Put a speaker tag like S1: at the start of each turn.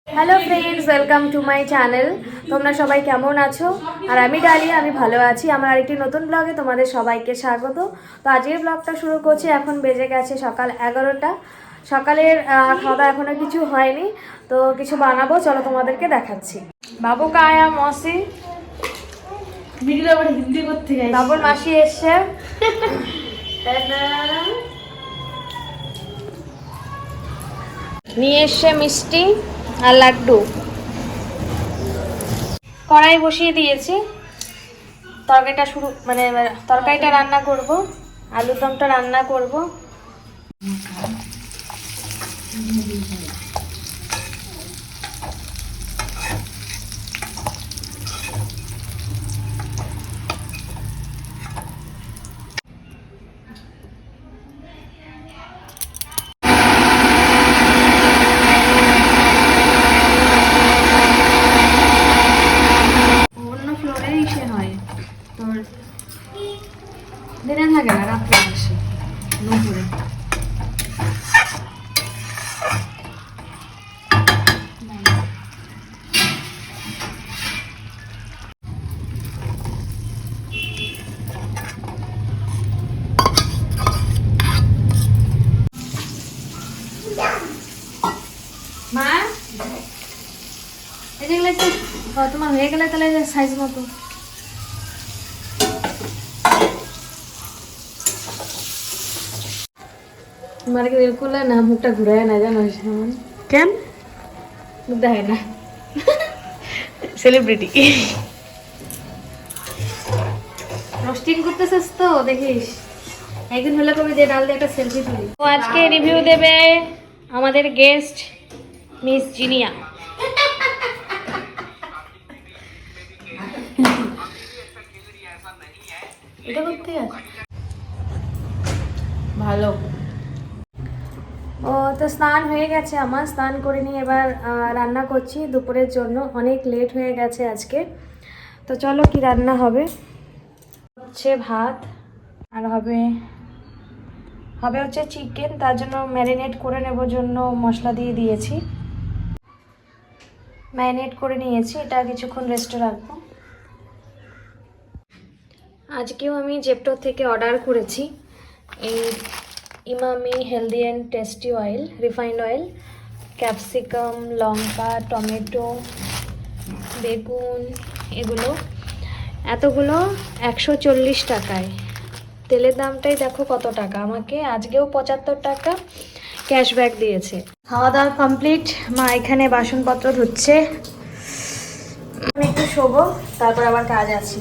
S1: Hello friends, welcome to my channel. তোমরা সবাই কেমন আছো? আর আমি ডালিয়া, আমি ভালো আছি। আমার আরেকটি নতুন ব্লগে তোমাদের সবাইকে স্বাগত। তো আজকের ব্লগটা শুরু করছি। এখন বেজে গেছে সকাল 11টা। সকালের খাওয়া দাওয়া এখনো কিছু হয়নি, তো কিছু বানাবো, চলো তোমাদেরকে দেখাচ্ছি। বাবু কায়া মসি
S2: হিন্দি করতে গেছে।
S1: বাবুর মাসি এসছে। নিয়ে এসছে মিষ্টি আর লাড্ডু। কড়াই বসিয়ে দিয়েছি, তরকারিটা রান্না করব, আলুর দমটা রান্না করব। অন্য ফ্লোরেই সে হয়, তোর দিনে থাকে না, রাত্রে আসে দুপুরে। মা এই যেগুলো একটু তোমার হয়ে গেলে তাহলে সাইজ মতো মার্কে বিলকুল না, মুখটা ঘুরায় না, জানো
S2: কেন
S1: মুখ দেখায় না, সেলিব্রিটি। রোস্টিং করতেছিস তো, দেখিস একদিন হলে কবি দিয়ে ডাল দিয়ে একটা সেলফি তুলি। তো আজকে রিভিউ দেবে আমাদের গেস্ট মিস জিনিয়া।
S2: এটা করতে গেছে ভালো।
S1: ও তো স্নান হয়ে গেছে, আমার স্নান করে নিয়ে এবার রান্না করছি দুপুরের জন্য। অনেক লেট হয়ে গেছে আজকে, তো চলো কি রান্না হবে। হচ্ছে ভাত, আর হবে হচ্ছে চিকেন। তার জন্য ম্যারিনেট করে নেব জন্য মশলা দিয়ে দিয়েছি, ম্যারিনেট করে নিয়েছি। এটা কিছুক্ষণ রেস্টে রাখবো। আজকেও আমি জেপ্টো থেকে অর্ডার করেছি এই Emami healthy and tasty oil, refined oil, capsicum, Lanka, tomato, বেগুন, এতগুলো 140 টাকায়। তেলের দামটাই দেখো কত টাকা, আমাকে আজকেও 75 টাকা ক্যাশব্যাক দিয়েছে। খাওয়া দাওয়া কমপ্লিট, মা এখানে বাসনপত্র ধুচ্ছে। একটু শোবো, তারপর আবার কাজ আছে।